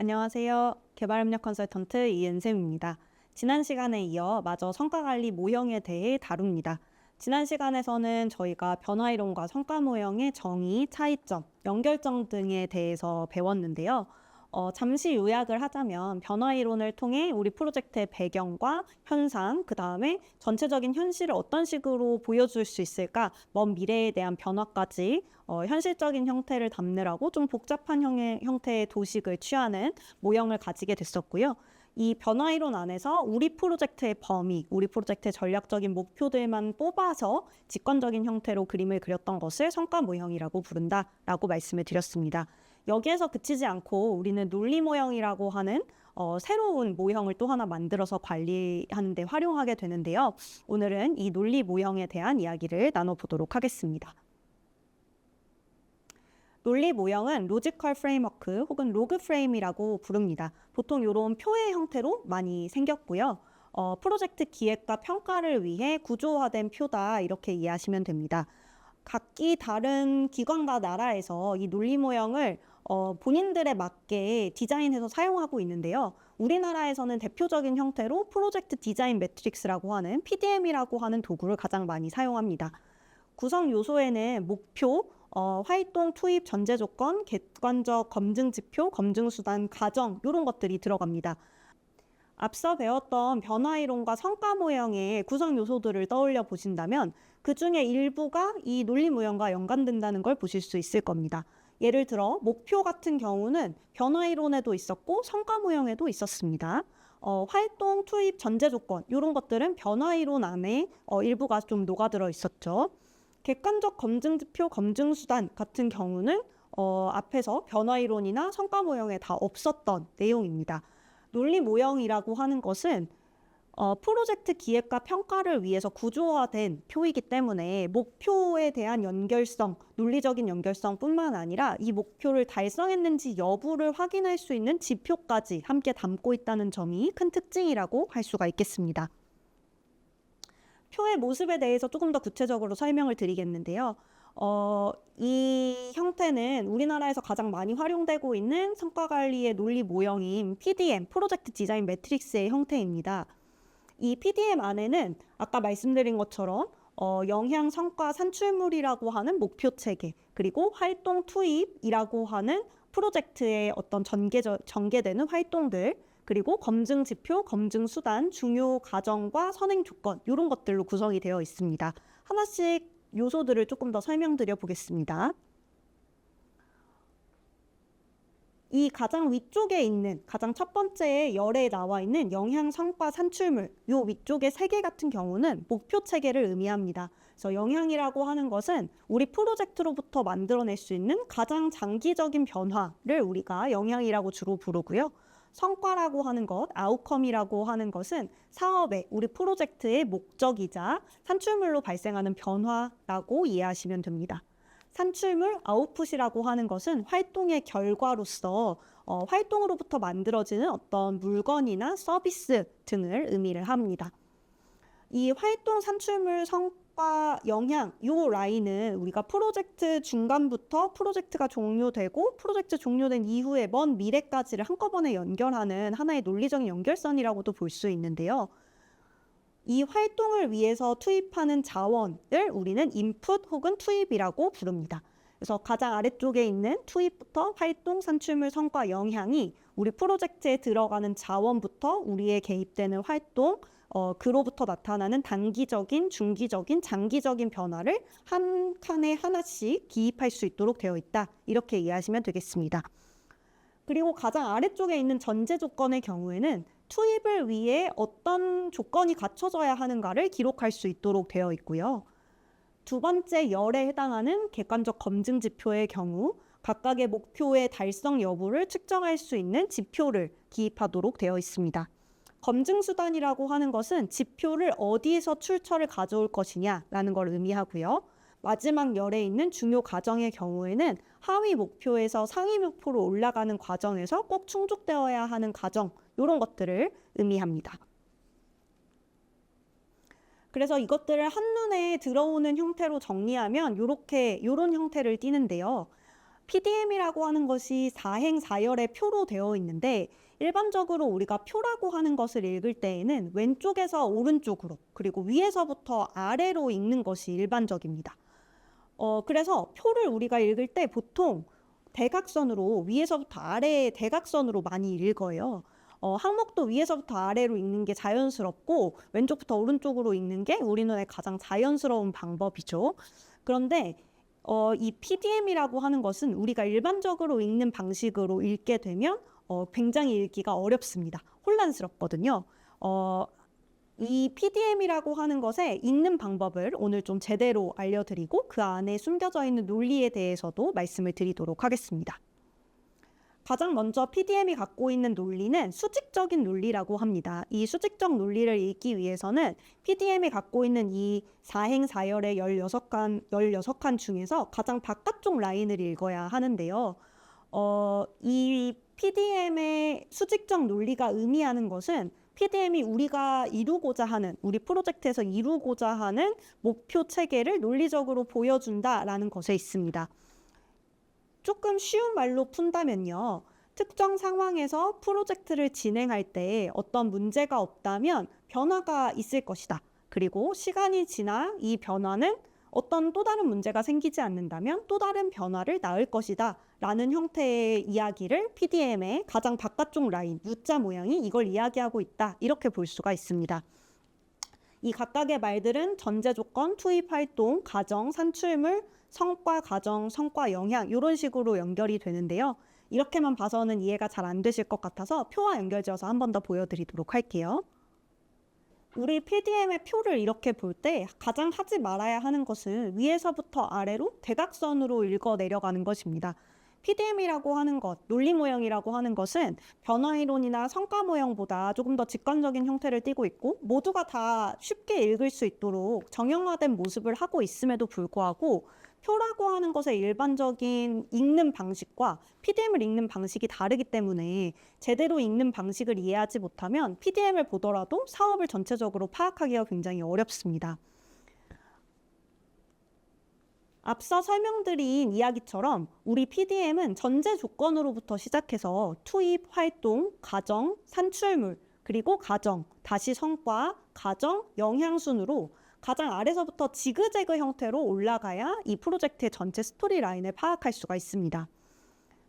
안녕하세요. 개발협력 컨설턴트 이은샘입니다. 지난 시간에 이어 마저 성과관리 모형에 대해 다룹니다. 지난 시간에서는 저희가 변화이론과 성과 모형의 정의, 차이점, 연결점 등에 대해서 배웠는데요. 잠시 요약을 하자면 변화이론을 통해 우리 프로젝트의 배경과 현상, 그 다음에 전체적인 현실을 어떤 식으로 보여줄 수 있을까, 먼 미래에 대한 변화까지 현실적인 형태를 담느라고 좀 복잡한 형태의 도식을 취하는 모형을 가지게 됐었고요. 이 변화이론 안에서 우리 프로젝트의 범위, 우리 프로젝트의 전략적인 목표들만 뽑아서 직관적인 형태로 그림을 그렸던 것을 성과 모형이라고 부른다라고 말씀을 드렸습니다. 여기에서 그치지 않고 우리는 논리 모형이라고 하는 새로운 모형을 또 하나 만들어서 관리하는 데 활용하게 되는데요. 오늘은 이 논리 모형에 대한 이야기를 나눠보도록 하겠습니다. 논리 모형은 로지컬 프레임워크 혹은 로그 프레임이라고 부릅니다. 보통 이런 표의 형태로 많이 생겼고요. 프로젝트 기획과 평가를 위해 구조화된 표다 이렇게 이해하시면 됩니다. 각기 다른 기관과 나라에서 이 논리 모형을 본인들에 맞게 디자인해서 사용하고 있는데요. 우리나라에서는 대표적인 형태로 프로젝트 디자인 매트릭스라고 하는 PDM이라고 하는 도구를 가장 많이 사용합니다. 구성 요소에는 목표, 활동 투입 전제 조건, 객관적 검증 지표, 검증 수단, 가정 이런 것들이 들어갑니다. 앞서 배웠던 변화이론과 성과 모형의 구성 요소들을 떠올려 보신다면 그 중에 일부가 이 논리 모형과 연관된다는 걸 보실 수 있을 겁니다. 예를 들어 목표 같은 경우는 변화이론에도 있었고 성과 모형에도 있었습니다. 활동 투입 전제 조건 이런 것들은 변화이론 안에 일부가 좀 녹아들어 있었죠. 객관적 검증 지표, 검증 수단 같은 경우는 앞에서 변화이론이나 성과 모형에 다 없었던 내용입니다. 논리 모형이라고 하는 것은 프로젝트 기획과 평가를 위해서 구조화된 표이기 때문에 목표에 대한 연결성, 논리적인 연결성뿐만 아니라 이 목표를 달성했는지 여부를 확인할 수 있는 지표까지 함께 담고 있다는 점이 큰 특징이라고 할 수가 있겠습니다. 표의 모습에 대해서 조금 더 구체적으로 설명을 드리겠는데요. 이 형태는 우리나라에서 가장 많이 활용되고 있는 성과관리의 논리 모형인 PDM, 프로젝트 디자인 매트릭스의 형태입니다. 이 PDM 안에는 아까 말씀드린 것처럼 영향, 성과, 산출물이라고 하는 목표 체계, 그리고 활동 투입이라고 하는 프로젝트의 어떤 전개되는 활동들, 그리고 검증 지표, 검증 수단, 중요 과정과 선행 조건 이런 것들로 구성이 되어 있습니다. 하나씩 요소들을 조금 더 설명드려 보겠습니다. 이 가장 위쪽에 있는 가장 첫 번째 열에 나와 있는 영향, 성과, 산출물 요 위쪽의 세 개 같은 경우는 목표 체계를 의미합니다. 그래서 영향이라고 하는 것은 우리 프로젝트로부터 만들어낼 수 있는 가장 장기적인 변화를 우리가 영향이라고 주로 부르고요. 성과라고 하는 것, 아웃컴이라고 하는 것은 사업의 우리 프로젝트의 목적이자 산출물로 발생하는 변화라고 이해하시면 됩니다. 산출물, 아웃풋이라고 하는 것은 활동의 결과로서 활동으로부터 만들어지는 어떤 물건이나 서비스 등을 의미를 합니다. 이 활동, 산출물, 성과, 영향 이 라인은 우리가 프로젝트 중간부터 프로젝트가 종료되고 프로젝트 종료된 이후에 먼 미래까지를 한꺼번에 연결하는 하나의 논리적인 연결선이라고도 볼 수 있는데요. 이 활동을 위해서 투입하는 자원을 우리는 인풋 혹은 투입이라고 부릅니다. 그래서 가장 아래쪽에 있는 투입부터 활동, 산출물, 성과, 영향이 우리 프로젝트에 들어가는 자원부터 우리의 개입되는 활동, 그로부터 나타나는 단기적인, 중기적인, 장기적인 변화를 한 칸에 하나씩 기입할 수 있도록 되어 있다. 이렇게 이해하시면 되겠습니다. 그리고 가장 아래쪽에 있는 전제 조건의 경우에는 투입을 위해 어떤 조건이 갖춰져야 하는가를 기록할 수 있도록 되어 있고요. 두 번째 열에 해당하는 객관적 검증 지표의 경우 각각의 목표의 달성 여부를 측정할 수 있는 지표를 기입하도록 되어 있습니다. 검증 수단이라고 하는 것은 지표를 어디에서 출처를 가져올 것이냐라는 걸 의미하고요. 마지막 열에 있는 중요 과정의 경우에는 하위 목표에서 상위 목표로 올라가는 과정에서 꼭 충족되어야 하는 과정 이런 것들을 의미합니다. 그래서 이것들을 한눈에 들어오는 형태로 정리하면 이런 형태를 띠는데요. PDM이라고 하는 것이 사행사열의 표로 되어 있는데 일반적으로 우리가 표라고 하는 것을 읽을 때에는 왼쪽에서 오른쪽으로 그리고 위에서부터 아래로 읽는 것이 일반적입니다. 그래서 표를 우리가 읽을 때 보통 대각선으로 위에서부터 아래의 대각선으로 많이 읽어요. 항목도 위에서부터 아래로 읽는 게 자연스럽고 왼쪽부터 오른쪽으로 읽는 게 우리 눈에 가장 자연스러운 방법이죠. 그런데 이 PDM이라고 하는 것은 우리가 일반적으로 읽는 방식으로 읽게 되면 굉장히 읽기가 어렵습니다. 혼란스럽거든요. 이 PDM이라고 하는 것의 읽는 방법을 오늘 좀 제대로 알려드리고 그 안에 숨겨져 있는 논리에 대해서도 말씀을 드리도록 하겠습니다. 가장 먼저 PDM이 갖고 있는 논리는 수직적인 논리라고 합니다. 이 수직적 논리를 읽기 위해서는 PDM이 갖고 있는 이 사행사열의 16칸 중에서 가장 바깥쪽 라인을 읽어야 하는데요. 이 PDM의 수직적 논리가 의미하는 것은 PDM이 우리가 이루고자 하는, 우리 프로젝트에서 이루고자 하는 목표 체계를 논리적으로 보여준다라는 것에 있습니다. 조금 쉬운 말로 푼다면요. 특정 상황에서 프로젝트를 진행할 때 어떤 문제가 없다면 변화가 있을 것이다. 그리고 시간이 지나 이 변화는 어떤 또 다른 문제가 생기지 않는다면 또 다른 변화를 낳을 것이다 라는 형태의 이야기를 PDM의 가장 바깥쪽 라인, U자 모양이 이걸 이야기하고 있다 이렇게 볼 수가 있습니다. 이 각각의 말들은 전제 조건, 투입 활동, 가정, 산출물, 성과, 가정, 성과, 영향 이런 식으로 연결이 되는데요. 이렇게만 봐서는 이해가 잘 안 되실 것 같아서 표와 연결지어서 한 번 더 보여드리도록 할게요. 우리 PDM의 표를 이렇게 볼 때 가장 하지 말아야 하는 것은 위에서부터 아래로 대각선으로 읽어 내려가는 것입니다. PDM이라고 하는 것, 논리 모형이라고 하는 것은 변화 이론이나 성과 모형보다 조금 더 직관적인 형태를 띠고 있고 모두가 다 쉽게 읽을 수 있도록 정형화된 모습을 하고 있음에도 불구하고 표라고 하는 것의 일반적인 읽는 방식과 PDM을 읽는 방식이 다르기 때문에 제대로 읽는 방식을 이해하지 못하면 PDM을 보더라도 사업을 전체적으로 파악하기가 굉장히 어렵습니다. 앞서 설명드린 이야기처럼 우리 PDM은 전제 조건으로부터 시작해서 투입, 활동, 가정, 산출물, 그리고 가정, 다시 성과, 가정, 영향 순으로 가장 아래서부터 지그재그 형태로 올라가야 이 프로젝트의 전체 스토리 라인을 파악할 수가 있습니다.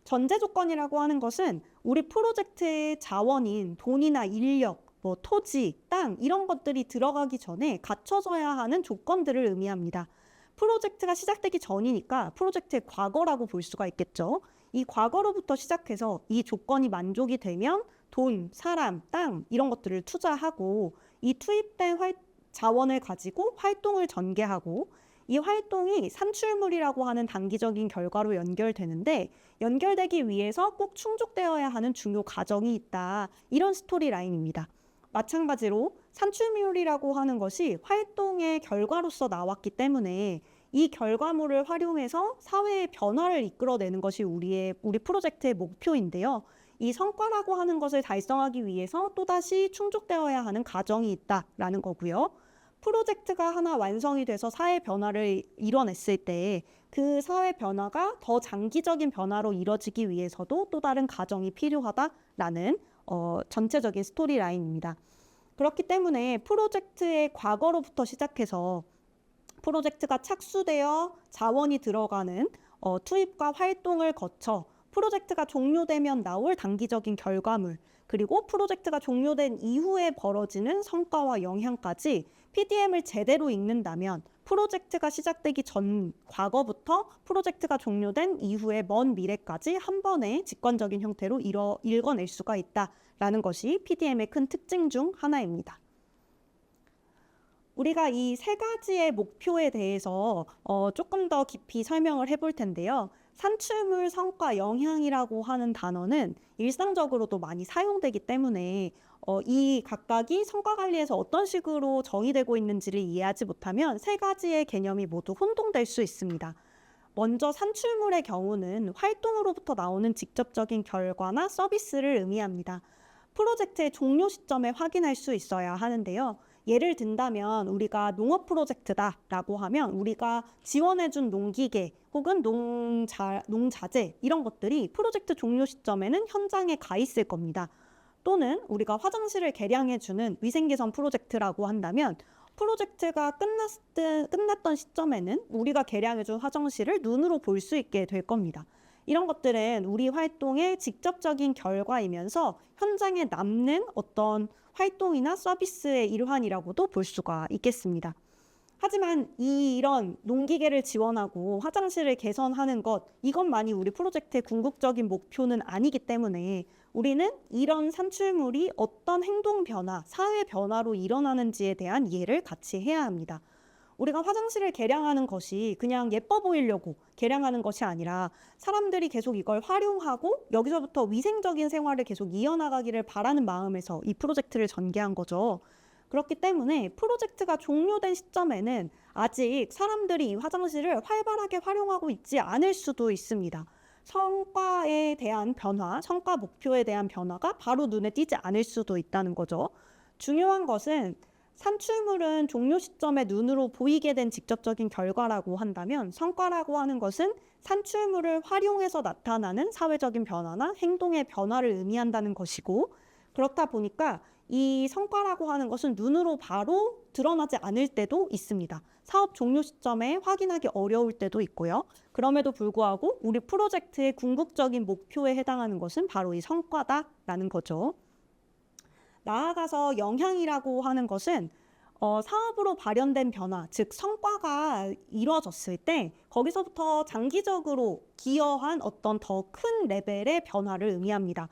전제 조건이라고 하는 것은 우리 프로젝트의 자원인 돈이나 인력, 토지, 땅 이런 것들이 들어가기 전에 갖춰져야 하는 조건들을 의미합니다. 프로젝트가 시작되기 전이니까 프로젝트의 과거라고 볼 수가 있겠죠. 이 과거로부터 시작해서 이 조건이 만족이 되면 돈, 사람, 땅 이런 것들을 투자하고 이 투입된 자원을 가지고 활동을 전개하고 이 활동이 산출물이라고 하는 단기적인 결과로 연결되는데 연결되기 위해서 꼭 충족되어야 하는 중요 과정이 있다. 이런 스토리 라인입니다. 마찬가지로 산출물이라고 하는 것이 활동의 결과로서 나왔기 때문에 이 결과물을 활용해서 사회의 변화를 이끌어내는 것이 우리 프로젝트의 목표인데요. 이 성과라고 하는 것을 달성하기 위해서 또다시 충족되어야 하는 과정이 있다라는 거고요. 프로젝트가 하나 완성이 돼서 사회 변화를 이뤄냈을 때 그 사회 변화가 더 장기적인 변화로 이뤄지기 위해서도 또 다른 과정이 필요하다라는 전체적인 스토리 라인입니다. 그렇기 때문에 프로젝트의 과거로부터 시작해서 프로젝트가 착수되어 자원이 들어가는 투입과 활동을 거쳐 프로젝트가 종료되면 나올 단기적인 결과물 그리고 프로젝트가 종료된 이후에 벌어지는 성과와 영향까지 PDM을 제대로 읽는다면 프로젝트가 시작되기 전 과거부터 프로젝트가 종료된 이후의 먼 미래까지 한 번에 직관적인 형태로 읽어낼 수가 있다라는 것이 PDM의 큰 특징 중 하나입니다. 우리가 이 세 가지의 목표에 대해서 조금 더 깊이 설명을 해볼 텐데요. 산출물, 성과, 영향이라고 하는 단어는 일상적으로도 많이 사용되기 때문에 이 각각이 성과 관리에서 어떤 식으로 정의되고 있는지를 이해하지 못하면 세 가지의 개념이 모두 혼동될 수 있습니다. 먼저 산출물의 경우는 활동으로부터 나오는 직접적인 결과나 서비스를 의미합니다. 프로젝트의 종료 시점에 확인할 수 있어야 하는데요. 예를 든다면 우리가 농업 프로젝트다라고 하면 우리가 지원해준 농기계 혹은 농자재 이런 것들이 프로젝트 종료 시점에는 현장에 가 있을 겁니다. 또는 우리가 화장실을 개량해주는 위생개선 프로젝트라고 한다면 프로젝트가 끝났던 시점에는 우리가 개량해준 화장실을 눈으로 볼 수 있게 될 겁니다. 이런 것들은 우리 활동의 직접적인 결과이면서 현장에 남는 어떤 활동이나 서비스의 일환이라고도 볼 수가 있겠습니다. 하지만 이런 농기계를 지원하고 화장실을 개선하는 것, 이것만이 우리 프로젝트의 궁극적인 목표는 아니기 때문에 우리는 이런 산출물이 어떤 행동 변화, 사회 변화로 일어나는지에 대한 이해를 같이 해야 합니다. 우리가 화장실을 개량하는 것이 그냥 예뻐 보이려고 개량하는 것이 아니라 사람들이 계속 이걸 활용하고 여기서부터 위생적인 생활을 계속 이어나가기를 바라는 마음에서 이 프로젝트를 전개한 거죠. 그렇기 때문에 프로젝트가 종료된 시점에는 아직 사람들이 이 화장실을 활발하게 활용하고 있지 않을 수도 있습니다. 성과에 대한 변화, 성과 목표에 대한 변화가 바로 눈에 띄지 않을 수도 있다는 거죠. 중요한 것은 산출물은 종료 시점에 눈으로 보이게 된 직접적인 결과라고 한다면 성과라고 하는 것은 산출물을 활용해서 나타나는 사회적인 변화나 행동의 변화를 의미한다는 것이고, 그렇다 보니까 이 성과라고 하는 것은 눈으로 바로 드러나지 않을 때도 있습니다. 사업 종료 시점에 확인하기 어려울 때도 있고요. 그럼에도 불구하고 우리 프로젝트의 궁극적인 목표에 해당하는 것은 바로 이 성과다라는 거죠. 나아가서 영향이라고 하는 것은 사업으로 발현된 변화, 즉 성과가 이루어졌을 때 거기서부터 장기적으로 기여한 어떤 더 큰 레벨의 변화를 의미합니다.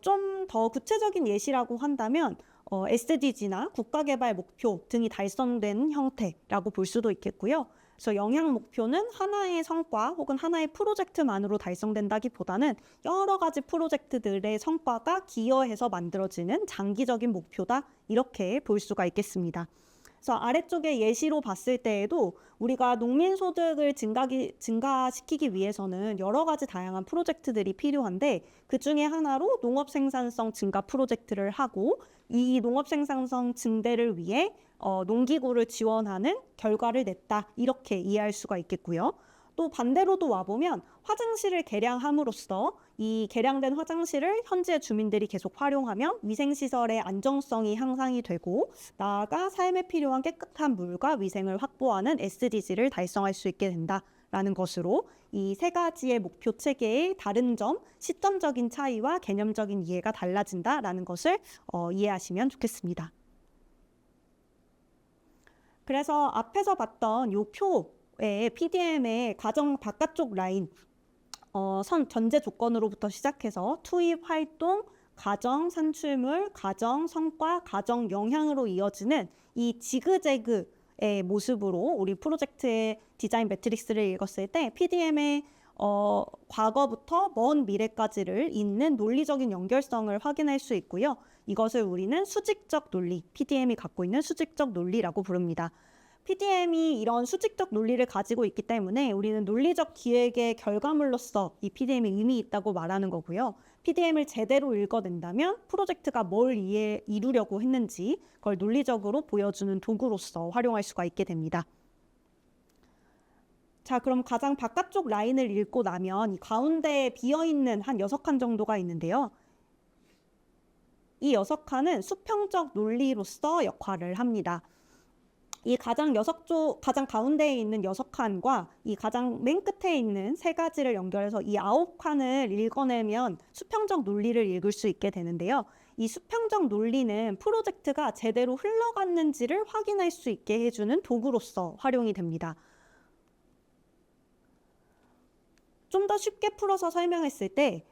좀 더 구체적인 예시라고 한다면 SDG나 국가개발 목표 등이 달성된 형태라고 볼 수도 있겠고요. 그래서 영향 목표는 하나의 성과 혹은 하나의 프로젝트만으로 달성된다기보다는 여러 가지 프로젝트들의 성과가 기여해서 만들어지는 장기적인 목표다, 이렇게 볼 수가 있겠습니다. 그래서 아래쪽에 예시로 봤을 때에도 우리가 농민 소득을 증가시키기 위해서는 여러 가지 다양한 프로젝트들이 필요한데 그 중에 하나로 농업 생산성 증가 프로젝트를 하고 이 농업 생산성 증대를 위해 농기구를 지원하는 결과를 냈다, 이렇게 이해할 수가 있겠고요. 또 반대로도 와보면 화장실을 개량함으로써 이 개량된 화장실을 현지의 주민들이 계속 활용하면 위생시설의 안정성이 향상이 되고 나아가 삶에 필요한 깨끗한 물과 위생을 확보하는 SDG를 달성할 수 있게 된다라는 것으로 이 세 가지의 목표 체계의 다른 점, 시점적인 차이와 개념적인 이해가 달라진다라는 것을 이해하시면 좋겠습니다. 그래서 앞에서 봤던 요 표에 PDM의 가정 바깥쪽 라인, 전제 조건으로부터 시작해서 투입 활동, 가정 산출물, 가정 성과, 가정 영향으로 이어지는 이 지그재그의 모습으로 우리 프로젝트의 디자인 매트릭스를 읽었을 때 PDM의 과거부터 먼 미래까지를 잇는 논리적인 연결성을 확인할 수 있고요. 이것을 우리는 수직적 논리, PDM이 갖고 있는 수직적 논리라고 부릅니다. PDM이 이런 수직적 논리를 가지고 있기 때문에 우리는 논리적 기획의 결과물로서 이 PDM이 의미 있다고 말하는 거고요. PDM을 제대로 읽어낸다면 프로젝트가 뭘 이루려고 했는지 그걸 논리적으로 보여주는 도구로서 활용할 수가 있게 됩니다. 자, 그럼 가장 바깥쪽 라인을 읽고 나면 이 가운데에 비어있는 한 6칸 정도가 있는데요. 이 6칸은 수평적 논리로서 역할을 합니다. 이 가장 가운데에 있는 6칸과 이 가장 맨 끝에 있는 3가지를 연결해서 이 9칸을 읽어내면 수평적 논리를 읽을 수 있게 되는데요. 이 수평적 논리는 프로젝트가 제대로 흘러갔는지를 확인할 수 있게 해주는 도구로서 활용이 됩니다. 좀 더 쉽게 풀어서 설명했을 때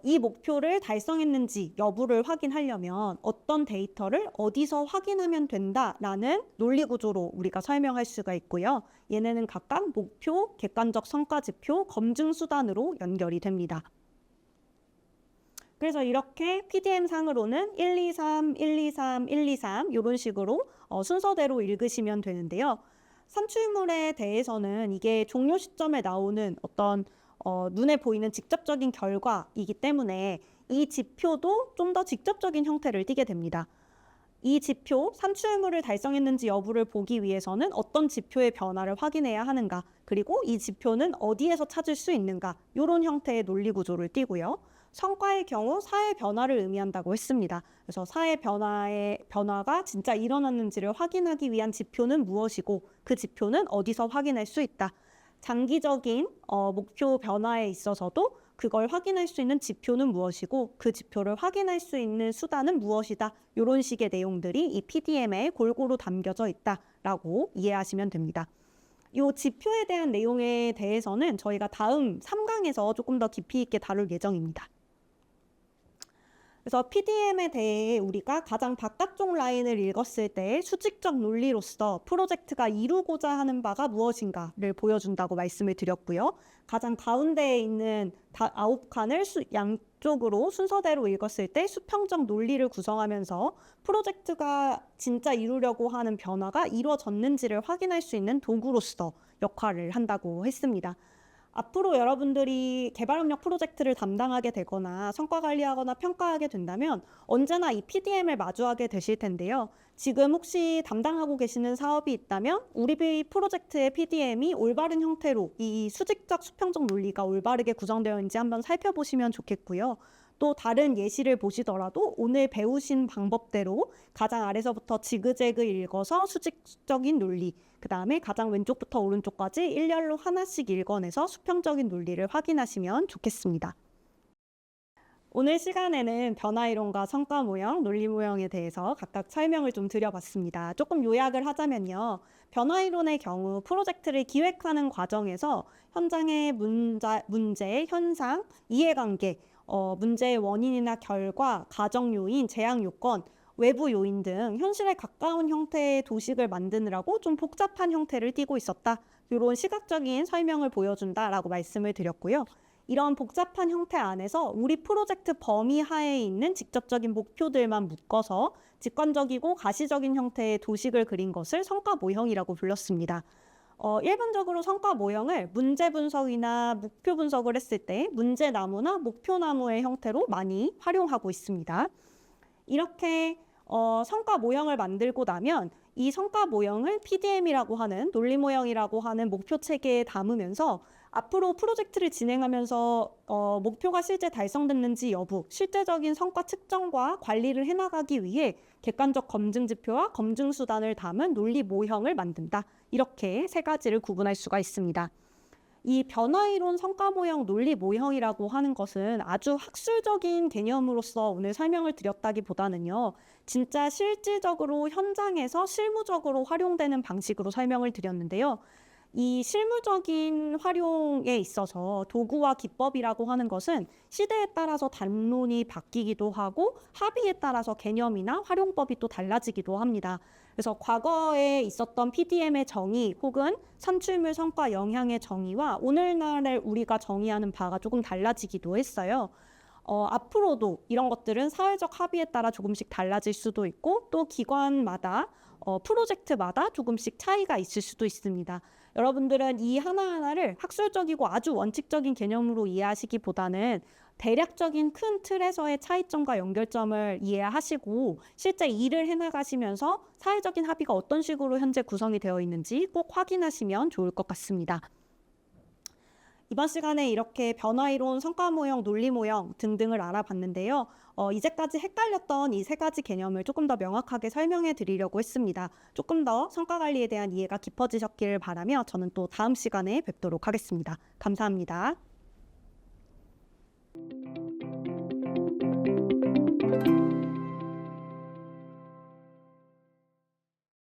이 목표를 달성했는지 여부를 확인하려면 어떤 데이터를 어디서 확인하면 된다라는 논리 구조로 우리가 설명할 수가 있고요. 얘네는 각각 목표, 객관적 성과지표, 검증 수단으로 연결이 됩니다. 그래서 이렇게 PDM상으로는 1, 2, 3, 1, 2, 3, 1, 2, 3 이런 식으로 순서대로 읽으시면 되는데요. 산출물에 대해서는 이게 종료 시점에 나오는 어떤 눈에 보이는 직접적인 결과이기 때문에 이 지표도 좀 더 직접적인 형태를 띠게 됩니다. 이 지표, 산출물을 달성했는지 여부를 보기 위해서는 어떤 지표의 변화를 확인해야 하는가, 그리고 이 지표는 어디에서 찾을 수 있는가, 이런 형태의 논리 구조를 띠고요. 성과의 경우 사회 변화를 의미한다고 했습니다. 그래서 사회 변화가 진짜 일어났는지를 확인하기 위한 지표는 무엇이고 그 지표는 어디서 확인할 수 있다. 장기적인 목표 변화에 있어서도 그걸 확인할 수 있는 지표는 무엇이고 그 지표를 확인할 수 있는 수단은 무엇이다. 이런 식의 내용들이 이 PDM에 골고루 담겨져 있다라고 이해하시면 됩니다. 이 지표에 대한 내용에 대해서는 저희가 다음 3강에서 조금 더 깊이 있게 다룰 예정입니다. 그래서 PDM에 대해 우리가 가장 바깥쪽 라인을 읽었을 때 수직적 논리로서 프로젝트가 이루고자 하는 바가 무엇인가를 보여준다고 말씀을 드렸고요. 가장 가운데에 있는 9칸을 양쪽으로 순서대로 읽었을 때 수평적 논리를 구성하면서 프로젝트가 진짜 이루려고 하는 변화가 이루어졌는지를 확인할 수 있는 도구로서 역할을 한다고 했습니다. 앞으로 여러분들이 개발협력 프로젝트를 담당하게 되거나 성과 관리하거나 평가하게 된다면 언제나 이 PDM을 마주하게 되실 텐데요. 지금 혹시 담당하고 계시는 사업이 있다면 우리 프로젝트의 PDM이 올바른 형태로 이 수직적 수평적 논리가 올바르게 구성되어 있는지 한번 살펴보시면 좋겠고요. 또 다른 예시를 보시더라도 오늘 배우신 방법대로 가장 아래서부터 지그재그 읽어서 수직적인 논리, 그 다음에 가장 왼쪽부터 오른쪽까지 일렬로 하나씩 읽어내서 수평적인 논리를 확인하시면 좋겠습니다. 오늘 시간에는 변화이론과 성과 모형, 논리 모형에 대해서 각각 설명을 좀 드려봤습니다. 조금 요약을 하자면요. 변화이론의 경우 프로젝트를 기획하는 과정에서 현장의 문제, 현상, 이해관계, 문제의 원인이나 결과, 가정 요인, 제약 요건, 외부 요인 등 현실에 가까운 형태의 도식을 만드느라고 좀 복잡한 형태를 띠고 있었다. 이런 시각적인 설명을 보여준다라고 말씀을 드렸고요. 이런 복잡한 형태 안에서 우리 프로젝트 범위 하에 있는 직접적인 목표들만 묶어서 직관적이고 가시적인 형태의 도식을 그린 것을 성과 모형이라고 불렀습니다. 일반적으로 성과 모형을 문제 분석이나 목표 분석을 했을 때 문제나무나 목표나무의 형태로 많이 활용하고 있습니다. 이렇게 성과 모형을 만들고 나면 이 성과 모형을 PDM이라고 하는 논리 모형이라고 하는 목표 체계에 담으면서 앞으로 프로젝트를 진행하면서 목표가 실제 달성됐는지 여부, 실제적인 성과 측정과 관리를 해나가기 위해 객관적 검증 지표와 검증 수단을 담은 논리 모형을 만든다. 이렇게 세 가지를 구분할 수가 있습니다. 이 변화이론 성과 모형, 논리 모형이라고 하는 것은 아주 학술적인 개념으로서 오늘 설명을 드렸다기보다는요. 진짜 실질적으로 현장에서 실무적으로 활용되는 방식으로 설명을 드렸는데요. 이 실무적인 활용에 있어서 도구와 기법이라고 하는 것은 시대에 따라서 담론이 바뀌기도 하고 합의에 따라서 개념이나 활용법이 또 달라지기도 합니다. 그래서 과거에 있었던 PDM의 정의 혹은 산출물 성과 영향의 정의와 오늘날에 우리가 정의하는 바가 조금 달라지기도 했어요. 앞으로도 이런 것들은 사회적 합의에 따라 조금씩 달라질 수도 있고 또 기관마다 프로젝트마다 조금씩 차이가 있을 수도 있습니다. 여러분들은 이 하나하나를 학술적이고 아주 원칙적인 개념으로 이해하시기보다는 대략적인 큰 틀에서의 차이점과 연결점을 이해하시고 실제 일을 해나가시면서 사회적인 합의가 어떤 식으로 현재 구성이 되어 있는지 꼭 확인하시면 좋을 것 같습니다. 이번 시간에 이렇게 변화이론, 성과 모형, 논리 모형 등등을 알아봤는데요. 이제까지 헷갈렸던 이 세 가지 개념을 조금 더 명확하게 설명해 드리려고 했습니다. 조금 더 성과 관리에 대한 이해가 깊어지셨기를 바라며 저는 또 다음 시간에 뵙도록 하겠습니다. 감사합니다.